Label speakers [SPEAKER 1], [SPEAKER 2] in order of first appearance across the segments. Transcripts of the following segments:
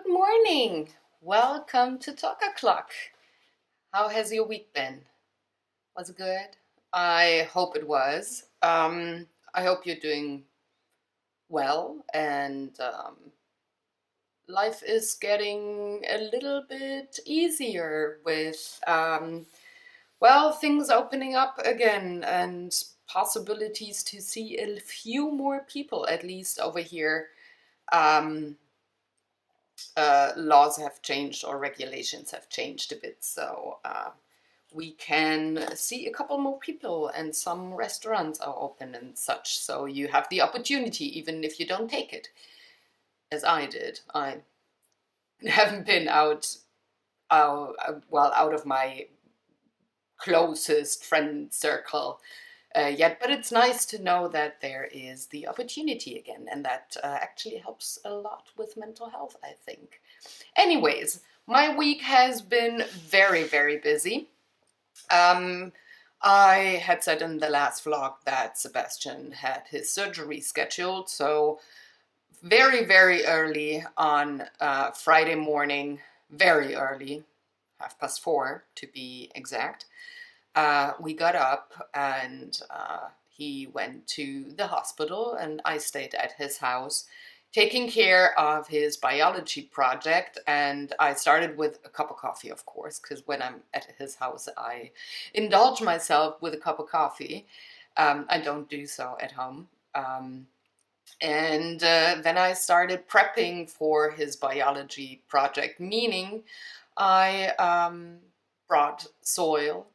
[SPEAKER 1] Good morning. Welcome to Talk O'Clock. How has your week been? Was it good? I hope it was. I hope you're doing well and life is getting a little bit easier with, things opening up again and possibilities to see a few more people, at least over here. Um, Laws have changed or regulations have changed a bit, so we can see a couple more people and some restaurants are open and such, so you have the opportunity even if you don't take it, as I did. I haven't been out of my closest friend circle yet, but it's nice to know that there is the opportunity again, and that actually helps a lot with mental health, I think. Anyways, my week has been very, very busy. Um, I had said in the last vlog that Sebastian had his surgery scheduled, so very, very early on Friday morning, very early, 4:30 to be exact, we got up and he went to the hospital, and I stayed at his house taking care of his biology project. And I started with a cup of coffee, of course, because when I'm at his house, I indulge myself with a cup of coffee. I don't do so at home. And then I started prepping for his biology project, meaning I brought soil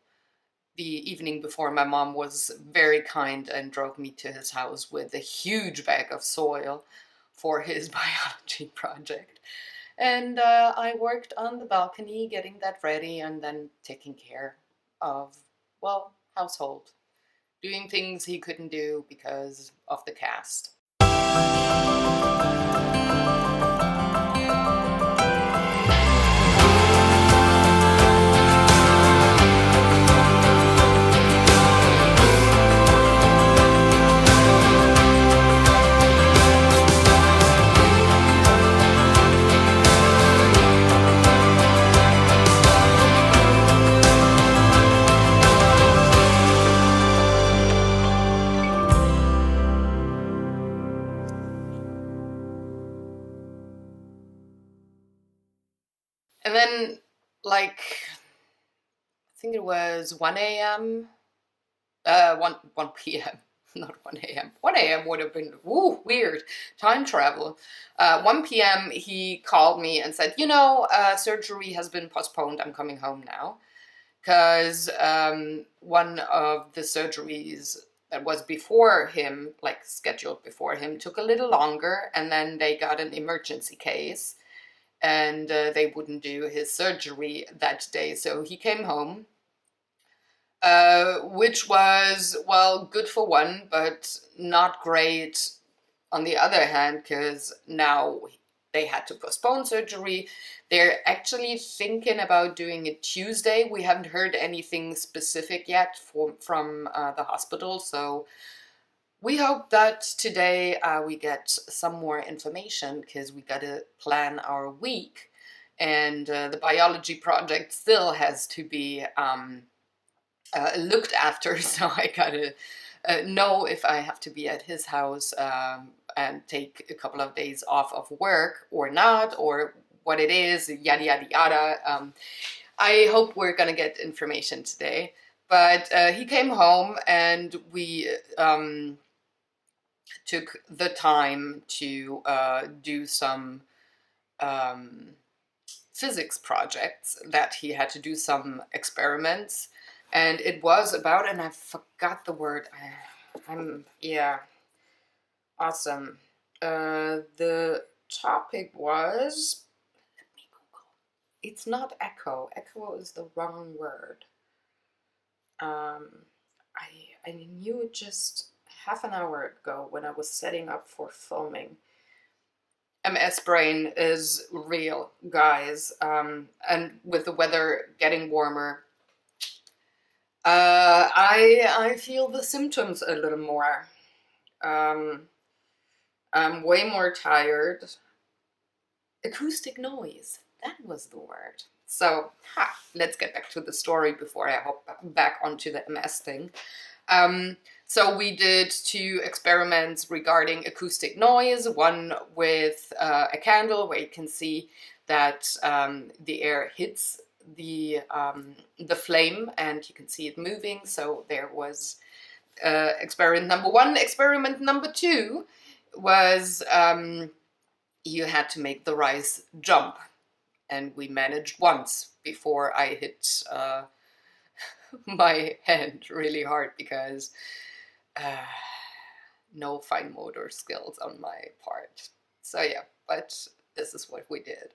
[SPEAKER 1] the evening before. My mom was very kind and drove me to his house with a huge bag of soil for his biology project. And I worked on the balcony getting that ready and then taking care of, household, doing things he couldn't do because of the cast. And then, like, I think it was 1 a.m., 1 p.m., not 1 a.m. 1 a.m. would have been, weird, time travel. 1 p.m., he called me and said, surgery has been postponed. I'm coming home now. Because one of the surgeries that was before him, like scheduled before him, took a little longer, and then they got an emergency case, and they wouldn't do his surgery that day. So he came home, which was, well, good for one, but not great on the other hand, because now they had to postpone surgery. They're actually thinking about doing it Tuesday. We haven't heard anything specific yet from the hospital, so we hope that today we get some more information, because we got to plan our week, and the biology project still has to be looked after, so I gotta know if I have to be at his house and take a couple of days off of work or not, or what it is, yada yada yada. I hope we're gonna get information today. But he came home and we took the time to do some physics projects that he had to do, some experiments. And it was about, and I forgot the word. Yeah, awesome. The topic was, let me Google. It's not echo. Echo is the wrong word. I knew it just half an hour ago when I was setting up for filming. MS brain is real, guys. And with the weather getting warmer, I feel the symptoms a little more. I'm way more tired. acoustic noise. That was the word. So, let's get back to the story before I hop back onto the MS thing. So we did 2 experiments regarding acoustic noise, one with a candle where you can see that the air hits the flame and you can see it moving. So there was experiment number 1. Experiment number 2 was you had to make the rice jump, and we managed once before I hit my hand really hard because no fine motor skills on my part. So yeah, but this is what we did.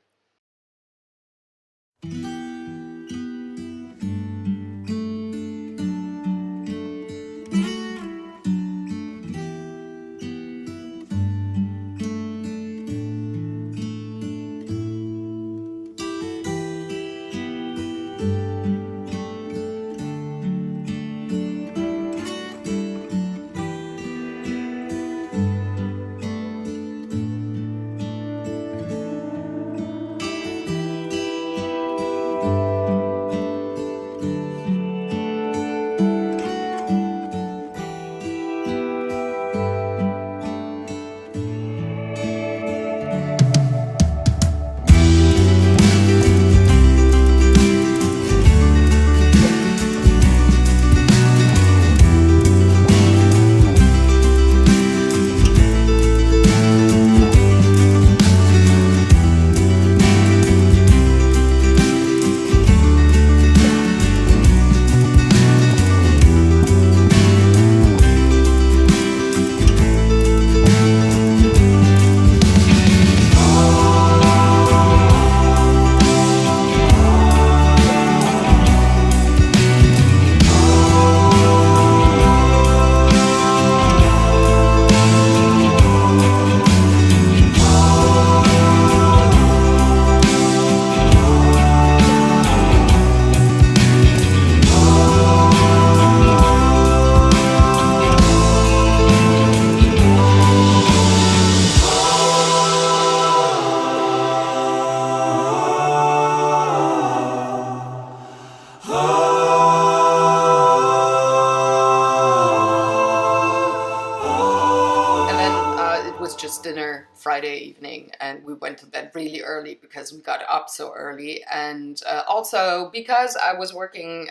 [SPEAKER 1] Just dinner Friday evening, and we went to bed really early because we got up so early, and also because I was working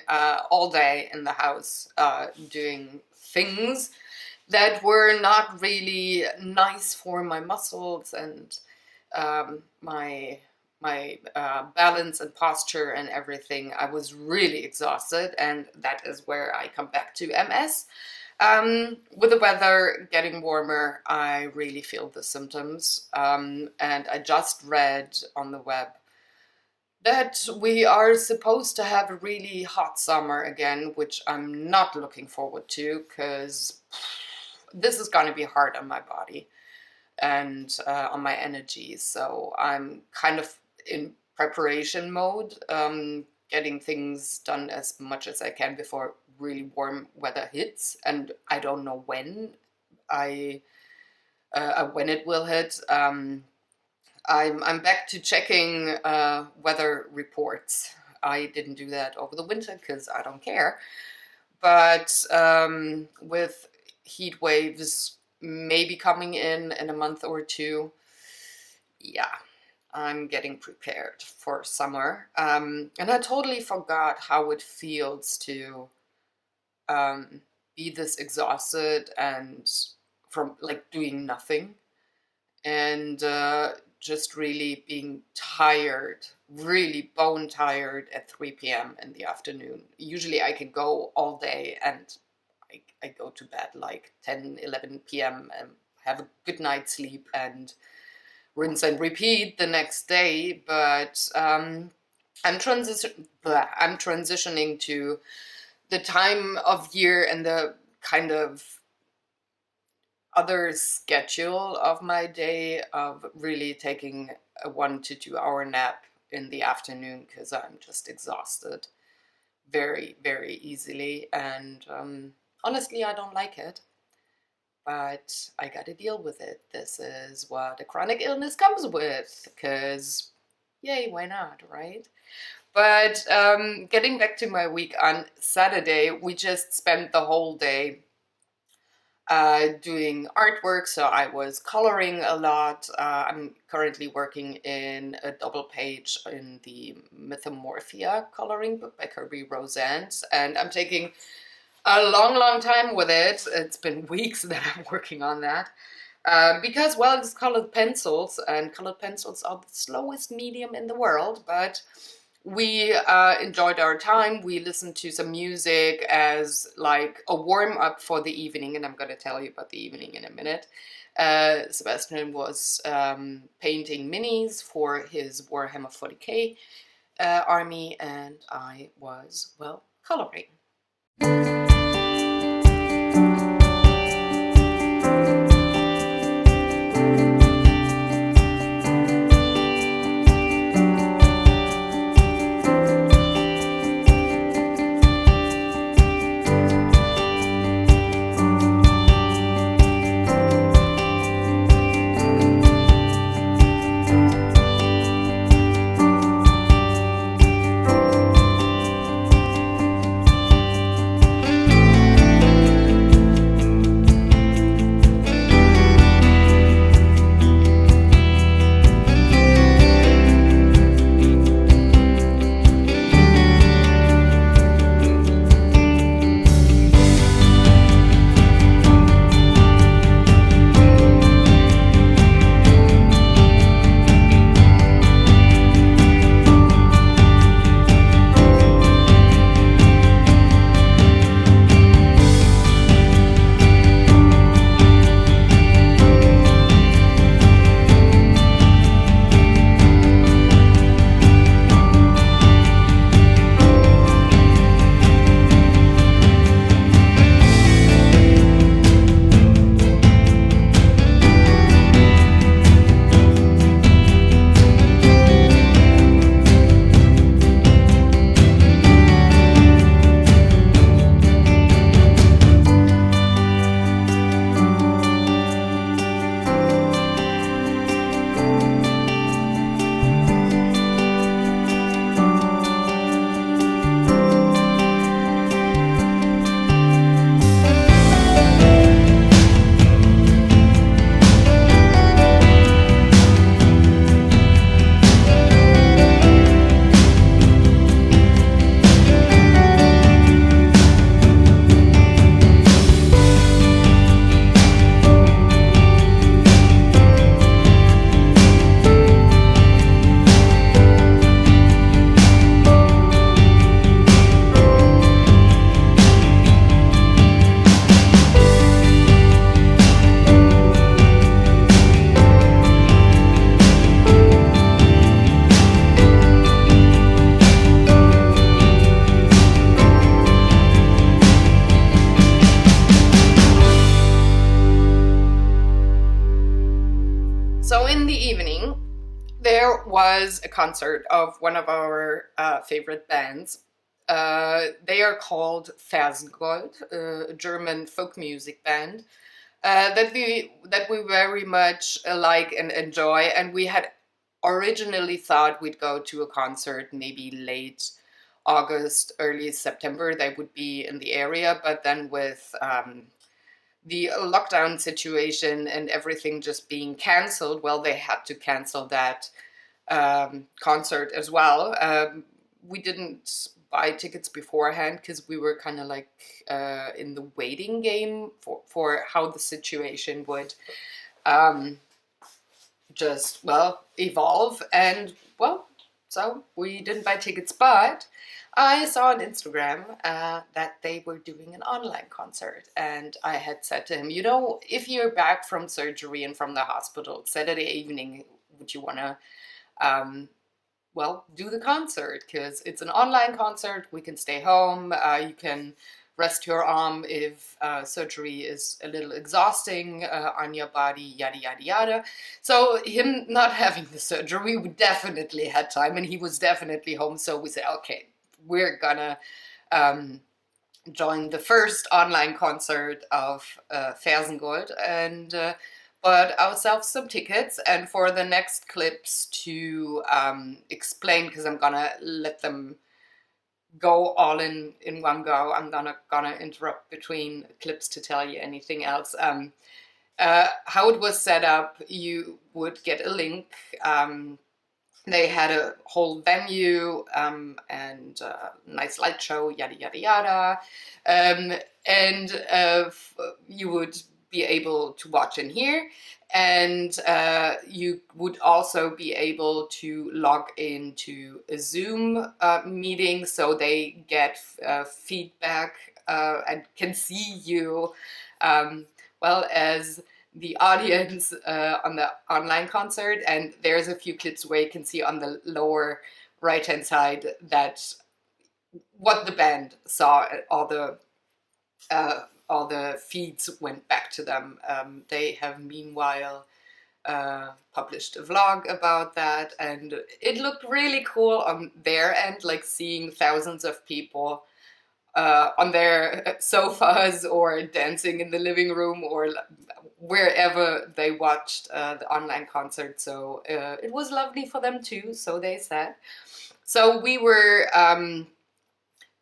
[SPEAKER 1] all day in the house doing things that were not really nice for my muscles and my balance and posture and everything. I was really exhausted, and that is where I come back to MS. With the weather getting warmer, I really feel the symptoms. And I just read on the web that we are supposed to have a really hot summer again, which I'm not looking forward to because this is going to be hard on my body and on my energy. So I'm kind of in preparation mode, getting things done as much as I can before really warm weather hits, and I don't know when it will hit. I'm back to checking weather reports. I didn't do that over the winter because I don't care. But with heat waves maybe coming in a month or 2, yeah, I'm getting prepared for summer. And I totally forgot how it feels to be this exhausted and from like doing nothing and just really being tired, really bone tired at 3 p.m. in the afternoon. Usually I can go all day and I go to bed like 10, 11 p.m. and have a good night's sleep and rinse and repeat the next day. But I'm transitioning to the time of year and the kind of other schedule of my day of really taking a 1 to 2 hour nap in the afternoon because I'm just exhausted very, very easily. And honestly, I don't like it. but I got to deal with it. This is what a chronic illness comes with, because yay, why not, right? But getting back to my week, on Saturday, we just spent the whole day doing artwork. So I was coloring a lot. I'm currently working in a double page in the Mythomorphia coloring book by Kirby Rosand, and I'm taking a long, long time with it. It's been weeks that I'm working on that. Because, well, it's colored pencils, and colored pencils are the slowest medium in the world, but we enjoyed our time. We listened to some music as like a warm up for the evening, and I'm going to tell you about the evening in a minute. Sebastian was painting minis for his Warhammer 40k army, and I was, well, coloring. So in the evening, there was a concert of one of our favorite bands. They are called Fersengold, a German folk music band that we very much like and enjoy. And we had originally thought we'd go to a concert maybe late August, early September. They would be in the area, but then with the lockdown situation and everything just being canceled, well, they had to cancel that concert as well. We didn't buy tickets beforehand because we were kind of like in the waiting game for how the situation would just, well, evolve. And, well, so we didn't buy tickets, but I saw on Instagram that they were doing an online concert, and I had said to him, you know, if you're back from surgery and from the hospital Saturday evening, would you want to, well, do the concert? Because it's an online concert, we can stay home, you can rest your arm if surgery is a little exhausting on your body, yada, yada, yada. So him not having the surgery, we definitely had time, and he was definitely home, so we said, okay, we're gonna joined the first online concert of Fersengold and bought ourselves some tickets. And for the next clips to explain, because I'm gonna let them go all in one go, I'm gonna interrupt between clips to tell you anything else. How it was set up, you would get a link. They had a whole venue and nice light show, yada yada yada, and you would be able to watch and hear, and you would also be able to log into a Zoom meeting, so they get feedback and can see you, well, as the audience on the online concert. And there's a few clips where you can see on the lower right hand side that what the band saw. All the feeds went back to them. They have meanwhile published a vlog about that, and it looked really cool on their end, like seeing thousands of people on their sofas or dancing in the living room or wherever they watched the online concert. So it was lovely for them too, so they said. So we were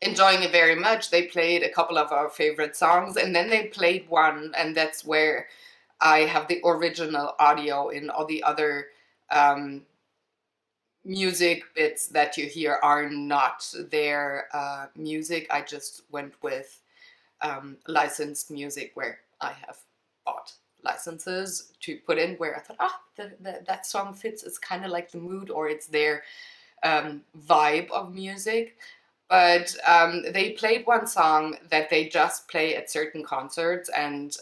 [SPEAKER 1] enjoying it very much. They played a couple of our favorite songs, and then they played one, and that's where I have the original audio. In all the other music bits that you hear are not their music. I just went with licensed music where I have bought licenses to put in, where I thought, that song fits. It's kind of like the mood, or it's their vibe of music. But they played one song that they just play at certain concerts, and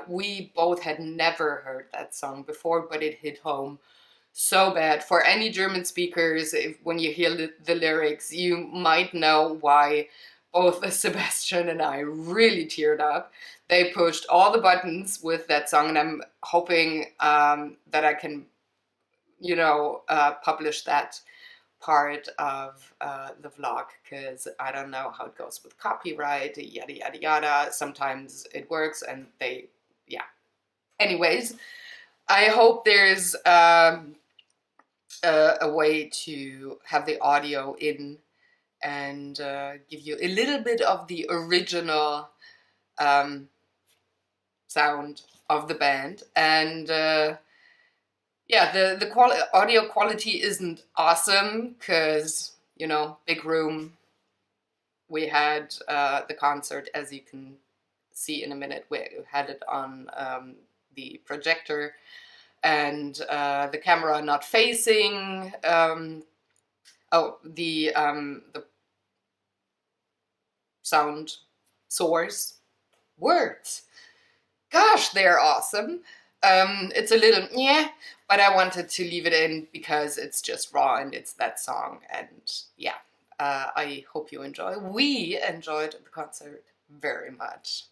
[SPEAKER 1] we both had never heard that song before, but it hit home so bad. For any German speakers, when you hear the lyrics, you might know why both Sebastian and I really teared up. They pushed all the buttons with that song, and I'm hoping that I can, publish that part of the vlog, because I don't know how it goes with copyright, yada yada yada. Sometimes it works, and anyways, I hope there's a way to have the audio in and give you a little bit of the original sound of the band. And the audio quality isn't awesome because, big room. We had the concert, as you can see in a minute. We had it on the projector, and the camera not facing the sound source. Words. Gosh, they're awesome. It's a little but I wanted to leave it in because it's just raw and it's that song. And I hope you enjoy. We enjoyed the concert very much.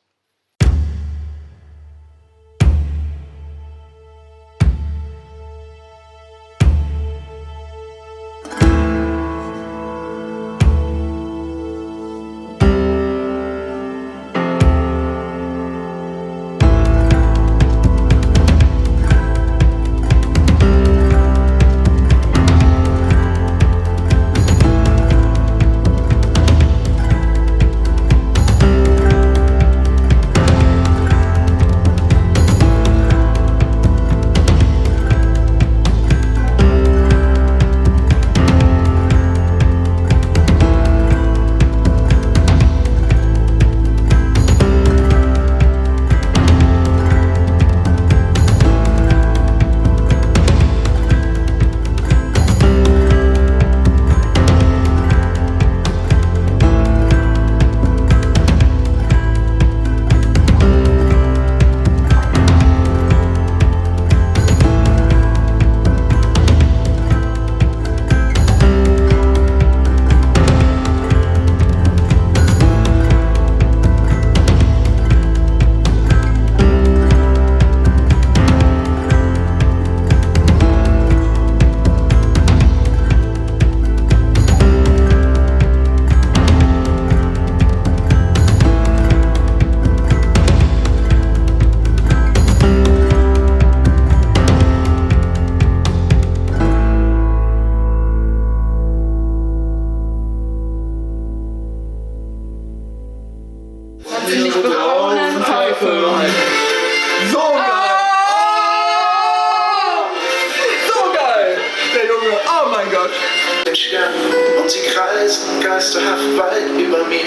[SPEAKER 2] den Sternen und sie kreisen geisterhaft weit über mir.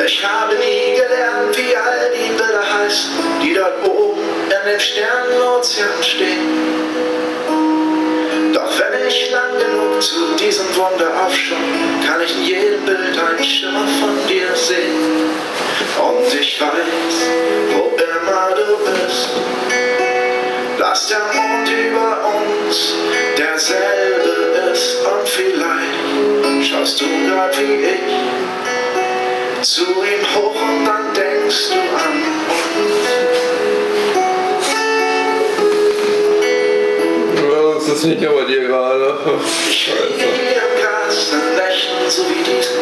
[SPEAKER 2] Ich habe nie gelernt, wie all die Bilder heißen, die dort oben in dem Sternenozean stehen. Doch wenn ich lang genug zu diesem Wunder aufschaue, kann ich in jedem Bild einen Schimmer von dir sehen. Und ich weiß, wo immer du bist, dass der Mond über uns derselbe ist. Und vielleicht schaust du grad wie ich zu ihm hoch und dann denkst du an uns.
[SPEAKER 3] Ja, ist das nicht aber dir gerade?
[SPEAKER 2] Ich liege hier im Gras in Nächten so wie diesen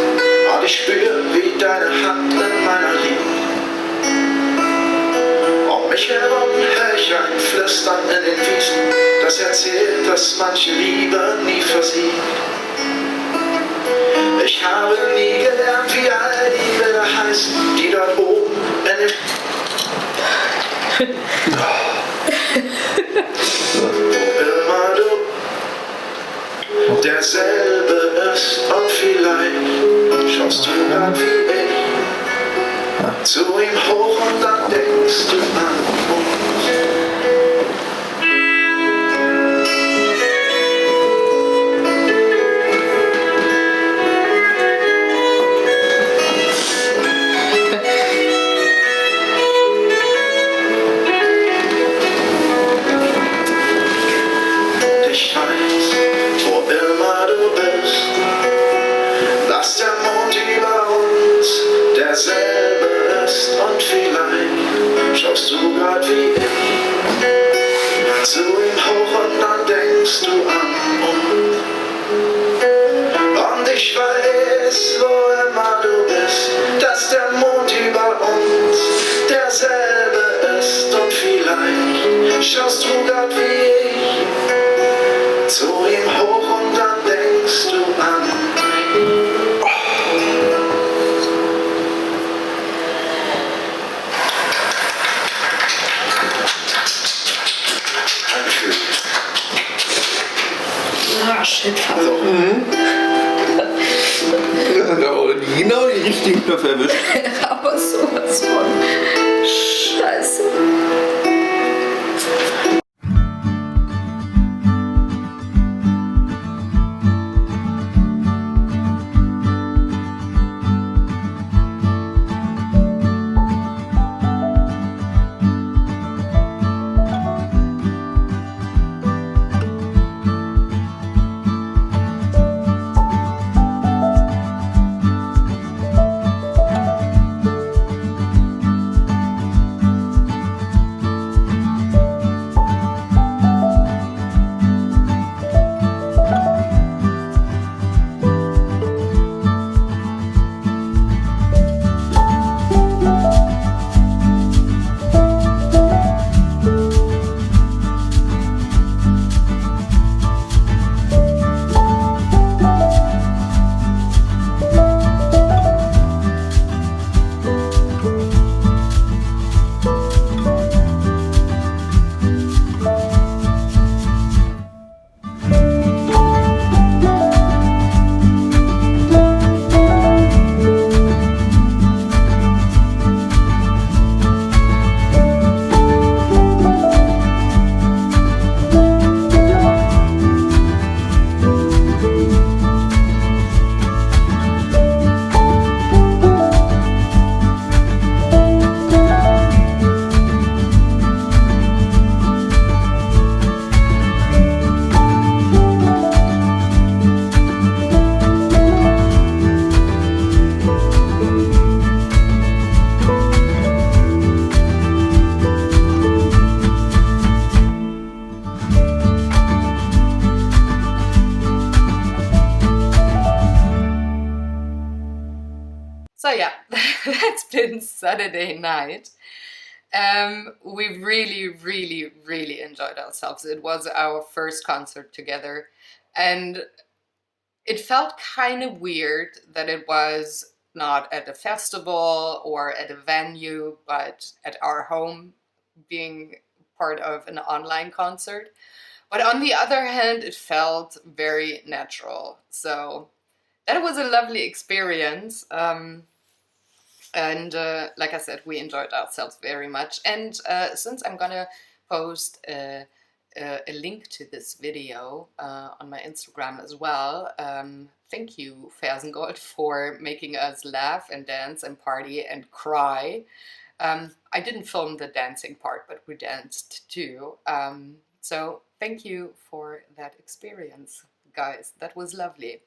[SPEAKER 2] und ich spüre, wie deine Hand in meiner liegt. Um mich herum höre ich ein Flüstern in den Wiesen, das erzählt, dass manche Liebe nie versiegt. Ich habe nie gelernt, wie all die Bilder heißen, die dort oben in dem immer du derselbe ist und vielleicht schaust du grad wie ich zu ihm hoch und dann denkst du an uns. Ich weiß, wo immer du bist, dass der Mond über uns derselbe ist und vielleicht schaust du grad wie ich zu ihm hoch und dann denkst du an uns. Und ich weiß, wo immer du bist, dass der Mond über uns derselbe ist und vielleicht schaust du grad wie ich zu ihm hoch und dann denkst du an mich. Dankeschön.
[SPEAKER 4] Ah, shit,
[SPEAKER 2] Also,
[SPEAKER 3] Das hat aber genau die richtigen Knöpfe erwischt.
[SPEAKER 4] aber sowas von Scheiße.
[SPEAKER 1] So yeah, that's been Saturday night. We really enjoyed ourselves. It was our first concert together, and it felt kind of weird that it was not at a festival or at a venue, but at our home, being part of an online concert. But on the other hand, it felt very natural. So that was a lovely experience. And like I said, we enjoyed ourselves very much. And since I'm gonna post a link to this video on my Instagram as well, thank you, Fersengold, for making us laugh and dance and party and cry. I didn't film the dancing part, but we danced too. So thank you for that experience, guys. That was lovely.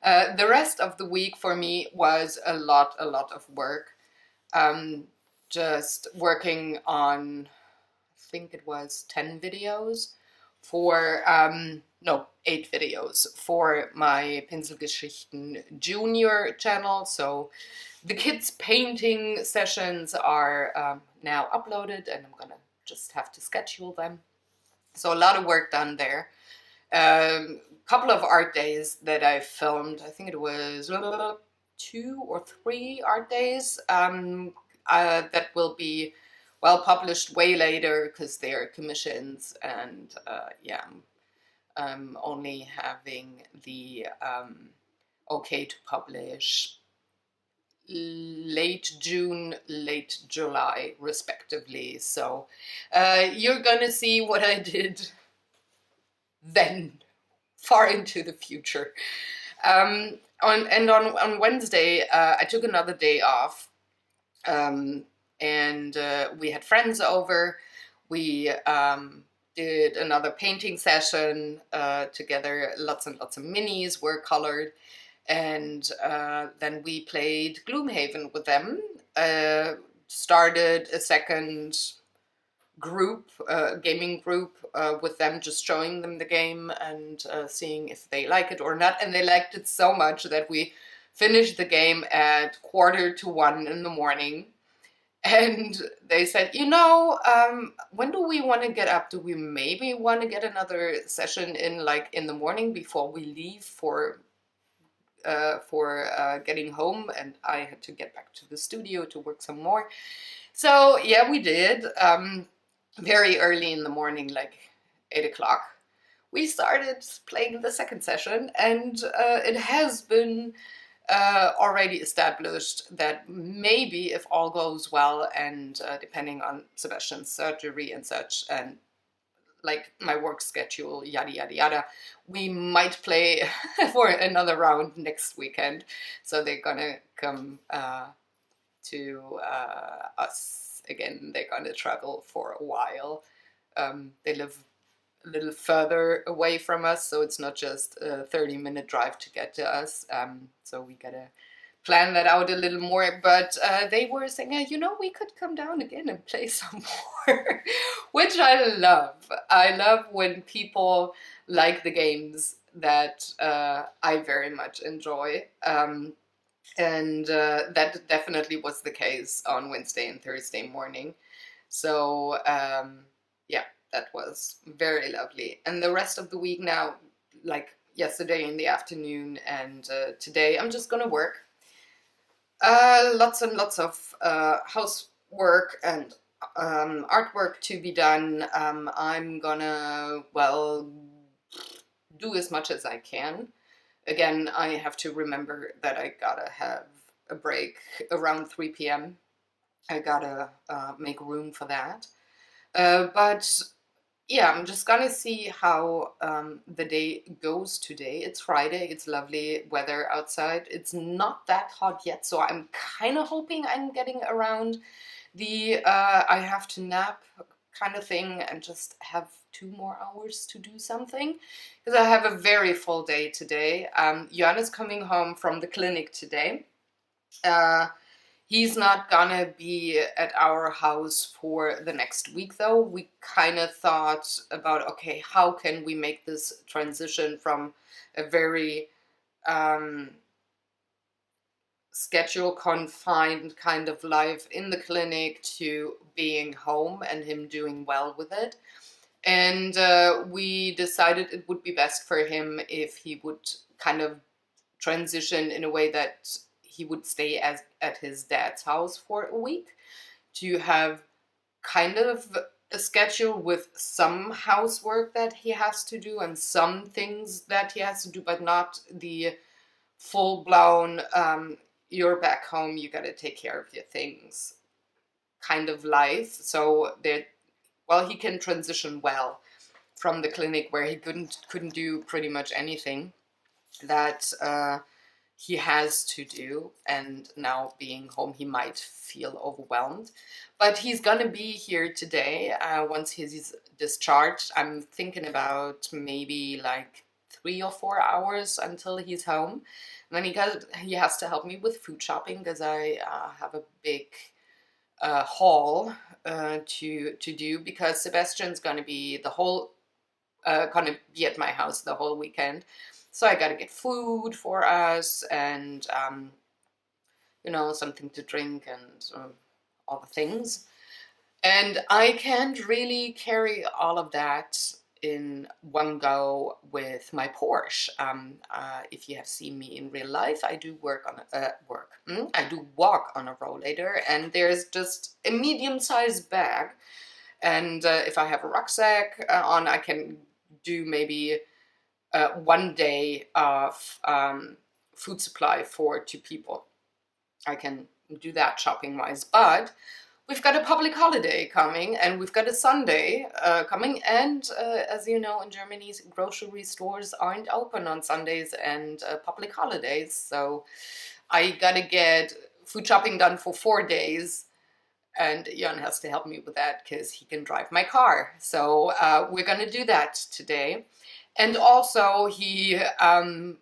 [SPEAKER 1] The rest of the week for me was a lot of work. Just working on, I think it was 10 videos for, no, 8 videos for my Pinselgeschichten Junior channel. So the kids' painting sessions are now uploaded, and I'm gonna just have to schedule them. So a lot of work done there. Couple of art days that I filmed. I think it was 2 or 3 art days that will be well published way later because they are commissions, and yeah, I'm only having the okay to publish late June, late July, respectively. So you're gonna see what I did then, far into the future. On Wednesday, I took another day off, and we had friends over. We did another painting session together. Lots and lots of minis were colored. And then we played Gloomhaven with them, started a second group, gaming group with them, just showing them the game and seeing if they like it or not. And they liked it so much that we finished the game at 1:45 in the morning. And they said, you know, when do we want to get up? Do we maybe want to get another session in, like, in the morning before we leave for getting home? And I had to get back to the studio to work some more. So yeah, we did. Very early in the morning, like 8 o'clock, we started playing the second session, and it has been already established that maybe, if all goes well, and depending on Sebastian's surgery and such, and like my work schedule, yada yada yada, we might play for another round next weekend. So they're gonna come to us again. They're gonna travel for a while. They live a little further away from us, so it's not just a 30-minute drive to get to us. So we gotta plan that out a little more. But they were saying, you know, we could come down again and play some more, which I love. I love when people like the games that I very much enjoy. And that definitely was the case on Wednesday and Thursday morning. So yeah, that was very lovely. And the rest of the week now, like yesterday in the afternoon and today, I'm just gonna work. Lots and lots of housework and artwork to be done. I'm gonna, well, do as much as I can. Again, I have to remember that I gotta have a break around 3 p.m. I gotta make room for that. But yeah, I'm just gonna see how the day goes today. It's Friday, it's lovely weather outside. It's not that hot yet, so I'm kind of hoping I'm getting around the I have to nap kind of thing and just have 2 more hours to do something, because I have a very full day today. Jan is coming home from the clinic today. He's not gonna be at our house for the next week though. We kind of thought about, okay, how can we make this transition from a very schedule confined kind of life in the clinic to being home and him doing well with it. And we decided it would be best for him if he would kind of transition in a way that he would stay at his dad's house for a week, to have kind of a schedule with some housework that he has to do and some things that he has to do, but not the full-blown you're back home, you got to take care of your things kind of life. So that, well, he can transition well from the clinic where he couldn't do pretty much anything that he has to do, and now being home he might feel overwhelmed, but he's gonna be here today once he's discharged. I'm thinking about maybe like 3 or 4 hours until he's home. And then he has to help me with food shopping because I have a big haul to do, because Sebastian's gonna be at my house the whole weekend. So I gotta get food for us and, you know, something to drink and all the things. And I can't really carry all of that in one go with my Porsche. If you have seen me in real life, I do I do walk on a rollator, and there's just a medium-sized bag. And if I have a rucksack on, I can do maybe 1 day of food supply for 2 people. I can do that shopping-wise, but we've got a public holiday coming, and we've got a Sunday coming, and as you know, in Germany, grocery stores aren't open on Sundays and public holidays, so I gotta get food shopping done for 4 days, and Jan has to help me with that because he can drive my car. So we're gonna do that today. And also he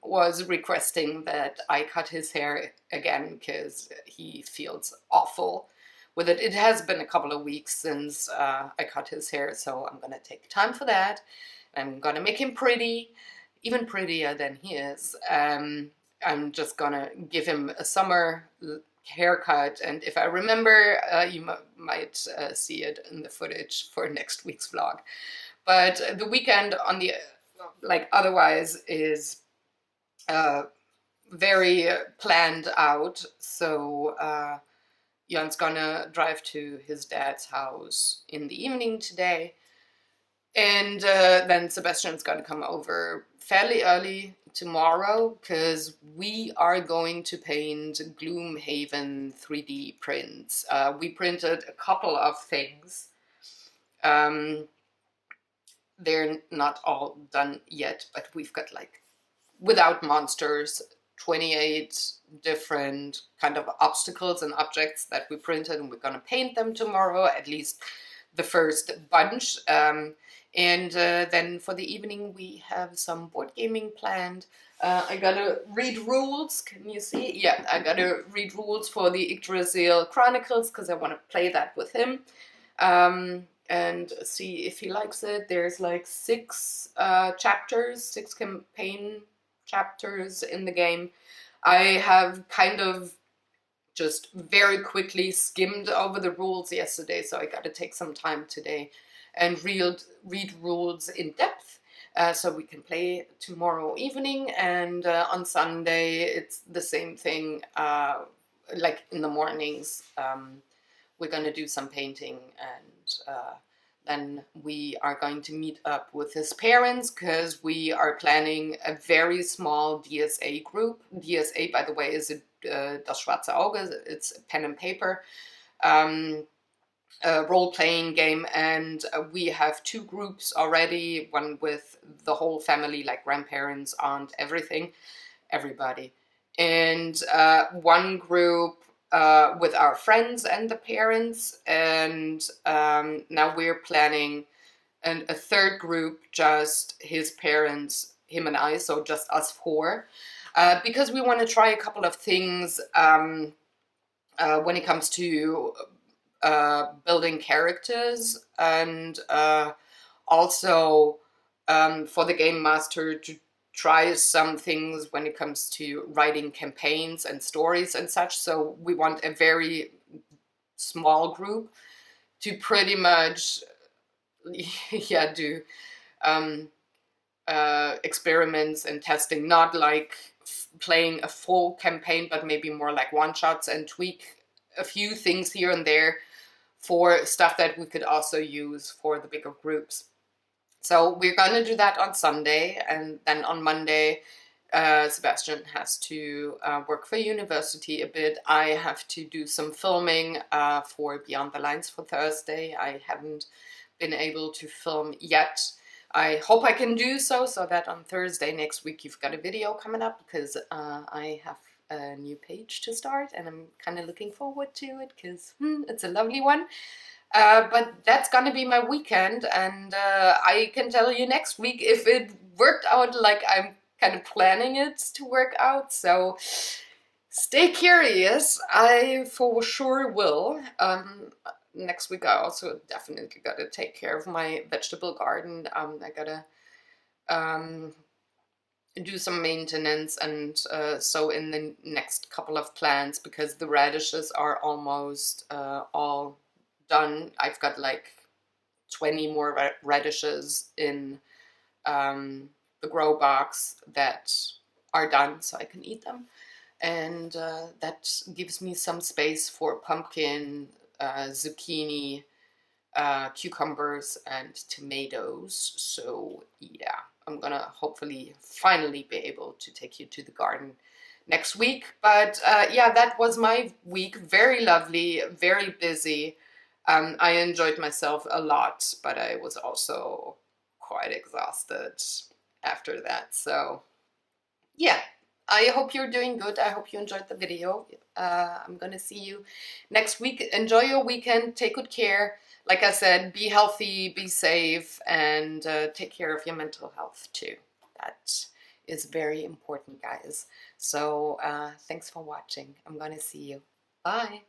[SPEAKER 1] was requesting that I cut his hair again because he feels awful with it. It has been a couple of weeks since I cut his hair, so I'm gonna take time for that. I'm gonna make him pretty, even prettier than he is. I'm just gonna give him a summer haircut, and if I remember, you might see it in the footage for next week's vlog. But the weekend on the otherwise is very planned out. So Jan's gonna drive to his dad's house in the evening today, and then Sebastian's gonna come over fairly early tomorrow because we are going to paint Gloomhaven 3D prints. We printed a couple of things. They're not all done yet, but we've got, like, without monsters, 28 different kind of obstacles and objects that we printed, and we're gonna paint them tomorrow, at least the first bunch. And then for the evening we have some board gaming planned. I gotta read rules, can you see? Yeah, I gotta read rules for the Yggdrasil Chronicles because I want to play that with him. And see if he likes it. There's like 6 chapters, 6 campaign chapters in the game. I have kind of just very quickly skimmed over the rules yesterday, so I gotta take some time today and read rules in depth so we can play tomorrow evening. And on Sunday it's the same thing, like in the mornings. We're gonna do some painting, and then we are going to meet up with his parents because we are planning a very small DSA group. DSA, by the way, is Das Schwarze Auge. It's pen and paper role-playing game, and we have 2 groups already. One with the whole family, like grandparents, aunt, everybody, and one group with our friends and the parents, and now we're planning a 3rd group, just his parents, him and I, so just us 4, because we want to try a couple of things when it comes to building characters, and also for the game master to try some things when it comes to writing campaigns and stories and such. So we want a very small group to pretty much do experiments and testing, not like playing a full campaign, but maybe more like one-shots and tweak a few things here and there for stuff that we could also use for the bigger groups. So we're going to do that on Sunday, and then on Monday, Sebastian has to work for university a bit. I have to do some filming for Beyond the Lines for Thursday. I haven't been able to film yet. I hope I can do so that on Thursday next week you've got a video coming up, because I have a new page to start and I'm kind of looking forward to it, because it's a lovely one. But that's gonna be my weekend, and I can tell you next week if it worked out like I'm kind of planning it to work out. So stay curious, I for sure will. Next week I also definitely gotta take care of my vegetable garden. I gotta do some maintenance, and sow in the next couple of plants, because the radishes are almost all done. I've got like 20 more radishes in the grow box that are done, so I can eat them, and that gives me some space for pumpkin, zucchini, cucumbers, and tomatoes. So yeah, I'm gonna hopefully finally be able to take you to the garden next week. But yeah, that was my week. Very lovely, very busy. I enjoyed myself a lot, but I was also quite exhausted after that. So yeah, I hope you're doing good. I hope you enjoyed the video. I'm gonna see you next week. Enjoy your weekend. Take good care. Like I said, be healthy, be safe, and take care of your mental health too. That is very important, guys. So thanks for watching. I'm gonna see you. Bye.